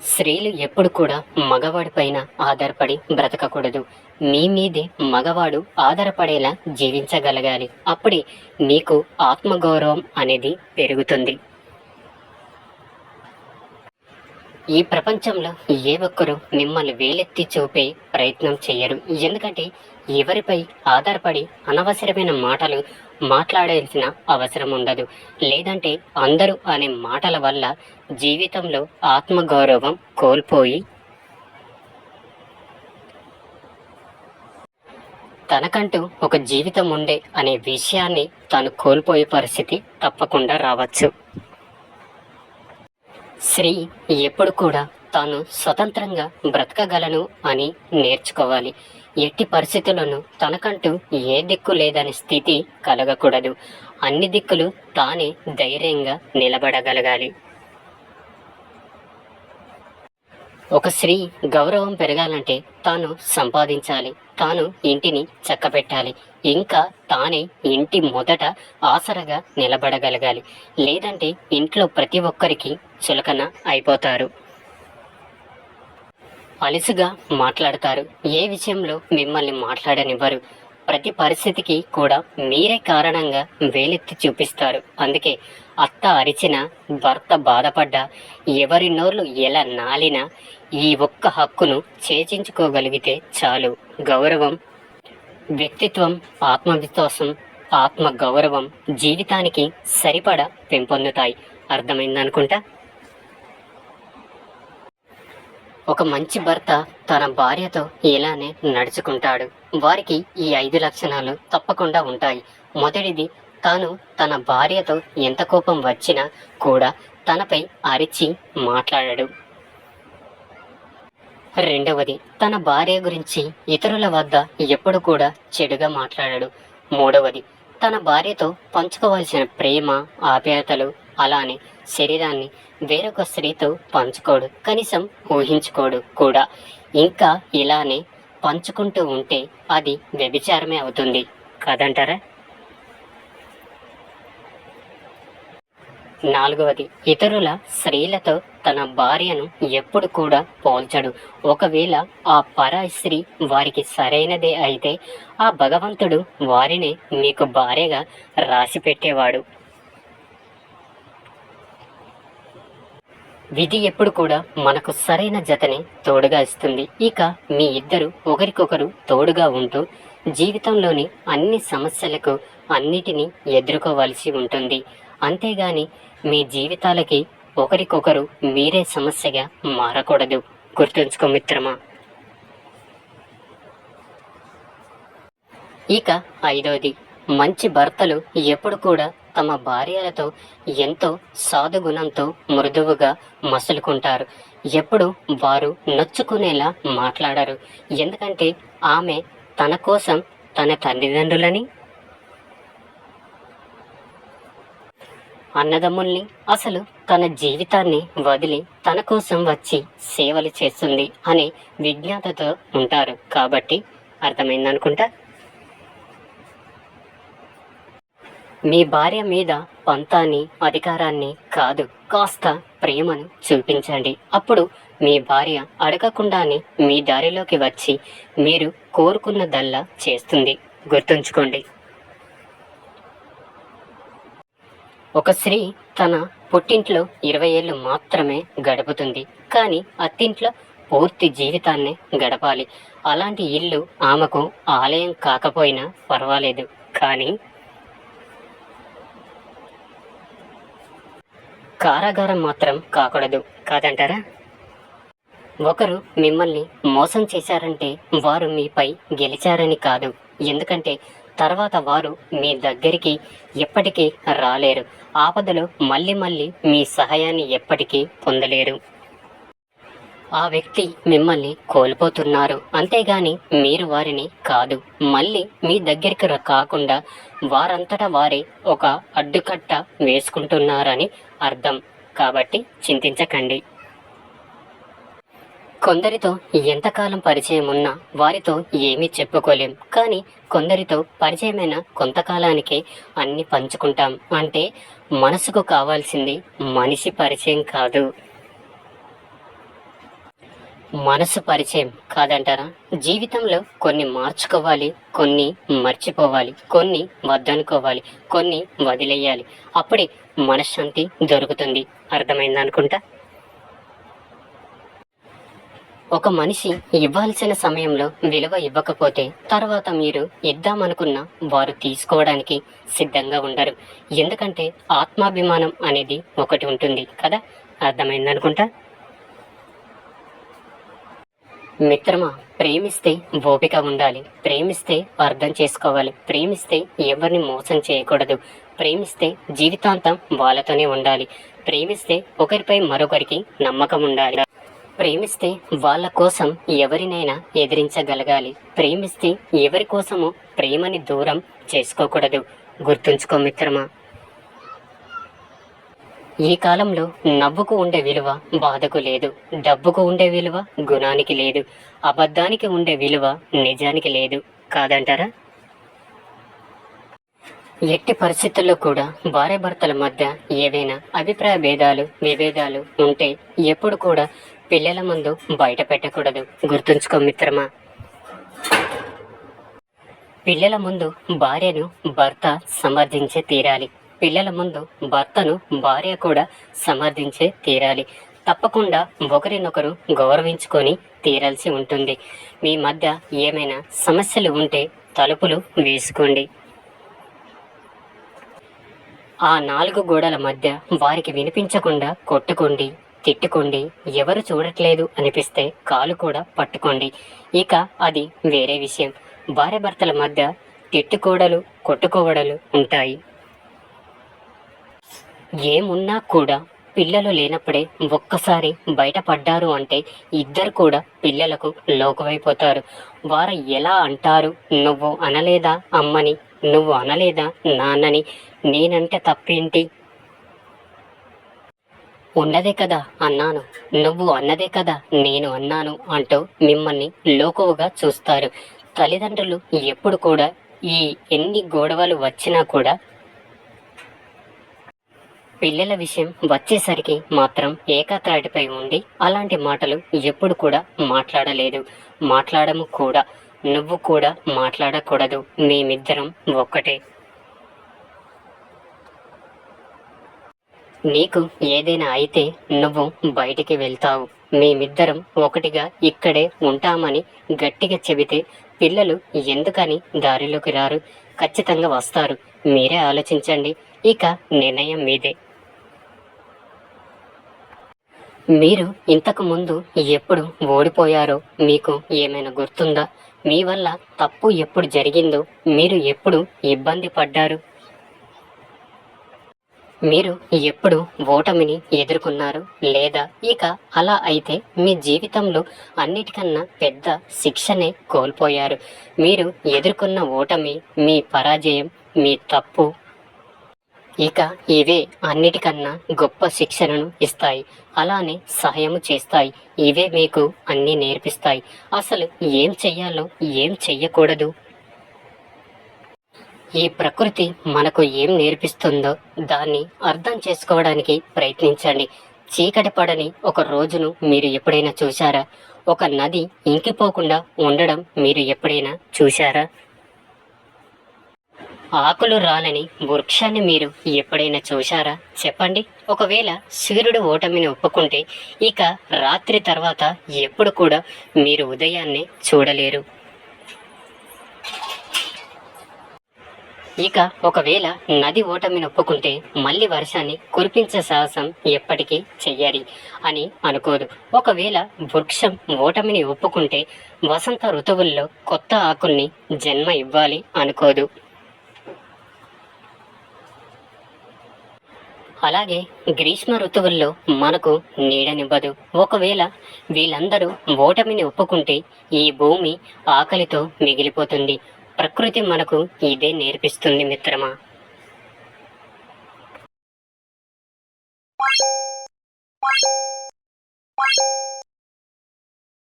స్త్రీలు ఎప్పుడు కూడా మగవాడిపైన ఆధారపడి బ్రతకకూడదు. మీ మీదే మగవాడు ఆధారపడేలా జీవించగలగాలి. అప్పుడే మీకు ఆత్మగౌరవం అనేది పెరుగుతుంది. ఈ ప్రపంచంలో ఏ ఒక్కరూ మిమ్మల్ని వేలెత్తి చూపే ప్రయత్నం చేయరు. ఎందుకంటే ఎవరిపై ఆధారపడి అనవసరమైన మాటలు మాట్లాడాల్సిన అవసరం ఉండదు. లేదంటే అందరూ అనే మాటల వల్ల జీవితంలో ఆత్మగౌరవం కోల్పోయి తనకంటూ ఒక జీవితం ఉండే అనే విషయాన్ని తాను కోల్పోయే పరిస్థితి తప్పకుండా రావచ్చు. స్త్రీ ఎప్పుడు కూడా తాను స్వతంత్రంగా బ్రతకగలను అని నేర్చుకోవాలి. ఎట్టి పరిస్థితుల్లోనూ తనకంటూ ఏ దిక్కు లేదనే స్థితి కలగకూడదు. అన్ని దిక్కులు తానే ధైర్యంగా నిలబడగలగాలి. ఒక స్త్రీ గౌరవం పెరగాలంటే తాను సంపాదించాలి, తాను ఇంటిని చక్కబెట్టాలి, ఇంకా తానే ఇంటి మొదట ఆసరగా నిలబడగలగాలి. లేదంటే ఇంట్లో ప్రతి ఒక్కరికి చులకన అయిపోతారు, అలుసుగా మాట్లాడతారు, ఏ విషయంలో మిమ్మల్ని మాట్లాడనివ్వరు. ప్రతి పరిస్థితికి కూడా మీరే కారణంగా వేలెత్తి చూపిస్తారు. అందుకే అత్త అరిచినా, భర్త బాధపడ్డా, ఎవరి నోర్లు ఎలా నాలినా ఈ ఒక్క హక్కును చేజించుకోగలిగితే చాలు. గౌరవం, వ్యక్తిత్వం, ఆత్మవిశ్వాసం, ఆత్మ గౌరవం జీవితానికి సరిపడా పెంపొందుతాయి. అర్థమైందనుకుంటా. ఒక మంచి భర్త తన భార్యతో ఇలానే నడుచుకుంటాడు. వారికి ఈ 5 లక్షణాలు తప్పకుండా ఉంటాయి. మొదటిది, తాను తన భార్యతో ఎంత కోపం వచ్చినా కూడా తనపై అరిచి మాట్లాడడు. రెండవది, తన భార్య గురించి ఇతరుల వద్ద ఎప్పుడు కూడా చెడుగా మాట్లాడడు. మూడవది, తన భార్యతో పంచుకోవాల్సిన ప్రేమ, ఆప్యాయతలు, అలానే శరీరాన్ని వేరొక స్త్రీతో పంచుకోడు, కనీసం ఊహించుకోడు కూడా. ఇంకా ఇలానే పంచుకుంటూ ఉంటే అది వ్యభిచారమే అవుతుంది కాదంటారా? నాలుగవది, ఇతరుల స్త్రీలతో తన భార్యను ఎప్పుడు కూడా పోల్చడు. ఒకవేళ ఆ పరాయి స్త్రీ వారికి సరైనదే అయితే ఆ భగవంతుడు వారినే మీకు భార్యగా రాసి పెట్టేవాడు. విధి ఎప్పుడు కూడా మనకు సరైన జతని తోడుగా ఇస్తుంది. ఇక మీ ఇద్దరు ఒకరికొకరు తోడుగా ఉంటూ జీవితంలోని అన్ని సమస్యలకు అన్నిటినీ ఎదుర్కోవలసి ఉంటుంది. అంతేగాని మీ జీవితాలకి ఒకరికొకరు మీరే సమస్యగా మారకూడదు. గుర్తుంచుకో మిత్రమా. ఇక ఐదవది, మంచి భర్తలు ఎప్పుడు కూడా తమ భార్యలతో ఎంతో సాధుగుణంతో మృదువుగా మసులుకుంటారు. ఎప్పుడు వారు నొచ్చుకునేలా మాట్లాడరు. ఎందుకంటే ఆమె తన కోసం తన తల్లిదండ్రులని, అన్నదమ్ముల్ని, అసలు తన జీవితాన్ని వదిలి తన కోసం వచ్చి సేవలు చేస్తుంది అనే విజ్ఞాతతో ఉంటారు. కాబట్టి అర్థమైందనుకుంటా. మీ భార్య మీద పంతాన్ని, అధికారాన్ని కాదు, కాస్త ప్రేమను చూపించండి. అప్పుడు మీ భార్య అడగకుండానే మీ దారిలోకి వచ్చి మీరు కోరుకున్నదల్లా చేస్తుంది. గుర్తుంచుకోండి. ఒక స్త్రీ తన పుట్టింట్లో 20 ఏళ్ళు మాత్రమే గడుపుతుంది, కానీ అత్తింట్లో పూర్తి జీవితాన్నే గడపాలి. అలాంటి ఇల్లు ఆమెకు ఆలయం కాకపోయినా పర్వాలేదు, కానీ కారాగారం మాత్రం కాకూడదు కాదంటారా? ఒకరు మిమ్మల్ని మోసం చేశారంటే వారు మీపై గెలిచారని కాదు. ఎందుకంటే తర్వాత వారు మీ దగ్గరికి ఎప్పటికీ రాలేరు. ఆపదలో మళ్ళీ మీ సహాయాన్ని ఎప్పటికీ పొందలేరు. ఆ వ్యక్తి మిమ్మల్ని కోల్పోతున్నారు, అంతేగాని మీరు వారిని కాదు. మళ్ళీ మీ దగ్గరికి కాకుండా వారంతటా వారే ఒక అడ్డుకట్ట వేసుకుంటున్నారని అర్థం. కాబట్టి చింతించకండి. కొందరితో ఎంతకాలం పరిచయం ఉన్నా వారితో ఏమీ చెప్పుకోలేం. కానీ కొందరితో పరిచయమైన కొంతకాలానికే అన్ని పంచుకుంటాం. అంటే మనసుకు కావాల్సింది మనిషి పరిచయం కాదు, మనసు పరిచయం కాదంటారా? జీవితంలో కొన్ని మార్చుకోవాలి, కొన్ని మర్చిపోవాలి, కొన్ని వద్దనుకోవాలి, కొన్ని వదిలేయాలి. అప్పుడే మనశ్శాంతి దొరుకుతుంది. అర్థమైందనుకుంటా. ఒక మనిషి ఇవ్వాల్సిన సమయంలో విలువ ఇవ్వకపోతే తర్వాత మీరు ఇద్దామనుకున్న వారు తీసుకోవడానికి సిద్ధంగా ఉండరు. ఎందుకంటే ఆత్మాభిమానం అనేది ఒకటి ఉంటుంది కదా. అర్థమైందనుకుంటా. మిత్రమా, ప్రేమిస్తే ఓపిక ఉండాలి, ప్రేమిస్తే అర్థం చేసుకోవాలి, ప్రేమిస్తే ఎవరిని మోసం చేయకూడదు, ప్రేమిస్తే జీవితాంతం వాళ్ళతోనే ఉండాలి, ప్రేమిస్తే ఒకరిపై మరొకరికి నమ్మకం ఉండాలి, ప్రేమిస్తే వాళ్ళ కోసం ఎవరినైనా ఎదిరించగలగాలి, ప్రేమిస్తే ఎవరి కోసము ప్రేమని దూరం చేసుకోకూడదు. గుర్తుంచుకో మిత్రమా. ఈ కాలంలో నవ్వుకు ఉండే విలువ బాధకు లేదు, డబ్బుకు ఉండే విలువ గుణానికి లేదు, అబద్ధానికి ఉండే విలువ నిజానికి లేదు కాదంటారా? ఎట్టి పరిస్థితుల్లో కూడా భార్యాభర్తల మధ్య ఏవైనా అభిప్రాయ భేదాలు విభేదాలు ఉంటే ఎప్పుడు కూడా పిల్లల ముందు బయట పెట్టకూడదు. గుర్తుంచుకో మిత్రమా. పిల్లల ముందు భార్యను భర్త సమర్థించే తీరాలి, పిల్లల ముందు భర్తను భార్య కూడా సమర్థించే తీరాలి. తప్పకుండా ఒకరినొకరు గౌరవించుకొని తీరాల్సి ఉంటుంది. మీ మధ్య ఏమైనా సమస్యలు ఉంటే తలుపులు వేసుకోండి. ఆ 4 గోడల మధ్య వారికి వినిపించకుండా కొట్టుకోండి, తిట్టుకోండి. ఎవరు చూడట్లేదు అనిపిస్తే కాలు కూడా పట్టుకోండి. ఇక అది వేరే విషయం. భార్యాభర్తల మధ్య తిట్టుకోవడలు కొట్టుకోవడలు ఉంటాయి. ఏమున్నా కూడా పిల్లలు లేనప్పుడే ఒక్కసారి బయటపడ్డారు అంటే ఇద్దరు కూడా పిల్లలకు లోకువైపోతారు. వారు ఎలా అంటారు, నువ్వు అనలేదా అమ్మని, నువ్వు అనలేదా నాన్నని, నేనంటే తప్పేంటి, ఉన్నదే కదా అన్నాను, నువ్వు అన్నదే కదా నేను అన్నాను అంటూ మిమ్మల్ని లోకువుగా చూస్తారు. తల్లిదండ్రులు ఎప్పుడు కూడా ఎన్ని గొడవలు వచ్చినా కూడా పిల్లల విషయం వచ్చేసరికి మాత్రం ఏకతాటిపై ఉండి అలాంటి మాటలు ఎప్పుడు కూడా మాట్లాడలేదు, మాట్లాడము కూడా. నువ్వు కూడా మాట్లాడకూడదు. మేమిద్దరం ఒక్కటే. నీకు ఏదైనా అయితే నువ్వు బయటికి వెళ్తావు, మేమిద్దరం ఒకటిగా ఇక్కడే ఉంటామని గట్టిగా చెబితే పిల్లలు ఎందుకని దారిలోకి రారు? ఖచ్చితంగా వస్తారు. మీరే ఆలోచించండి. ఇక నిర్ణయం మీదే. మీరు ఇంతకు ముందు ఎప్పుడు ఓడిపోయారో మీకు ఏమైనా గుర్తుందా? మీ వల్ల తప్పు ఎప్పుడు జరిగిందో, మీరు ఎప్పుడు ఇబ్బంది పడ్డారు, మీరు ఎప్పుడు ఓటమిని ఎదుర్కొన్నారు? లేదా ఇక అలా అయితే మీ జీవితంలో అన్నిటికన్నా పెద్ద శిక్షనే కోల్పోయారు. మీరు ఎదుర్కొన్న ఓటమి, మీ పరాజయం, మీ తప్పు, ఇక ఇవే అన్నిటికన్నా గొప్ప శిక్షణను ఇస్తాయి. అలానే సహాయము చేస్తాయి. ఇవే మీకు అన్నీ నేర్పిస్తాయి. అసలు ఏం చెయ్యాలో ఏం చెయ్యకూడదు, ఈ ప్రకృతి మనకు ఏం నేర్పిస్తుందో దాన్ని అర్థం చేసుకోవడానికి ప్రయత్నించండి. చీకటి పడని ఒక రోజును మీరు ఎప్పుడైనా చూశారా? ఒక నది ఇంకిపోకుండా ఉండడం మీరు ఎప్పుడైనా చూశారా? ఆకులు రాలని వృక్షాన్ని మీరు ఎప్పుడైనా చూశారా? చెప్పండి. ఒకవేళ సూర్యుడు ఓటమిని ఒప్పుకుంటే ఇక రాత్రి తర్వాత ఎప్పుడు కూడా మీరు ఉదయాన్నే చూడలేరు. ఇక ఒకవేళ నది ఓటమిని ఒప్పుకుంటే మళ్ళీ వర్షాన్ని కురిపించే సాహసం ఎప్పటికీ చెయ్యాలి అని అనుకోదు. ఒకవేళ వృక్షం ఓటమిని ఒప్పుకుంటే వసంత ఋతువుల్లో కొత్త ఆకుల్ని జన్మ ఇవ్వాలి అనుకోదు. అలాగే గ్రీష్మ ఋతువుల్లో మనకు నీడనివ్వదు. ఒకవేళ వీళ్ళందరూ ఓటమిని ఒప్పుకుంటే ఈ భూమి ఆకలితో మిగిలిపోతుంది. ప్రకృతి మనకు ఇదే నేర్పిస్తుంది మిత్రమా.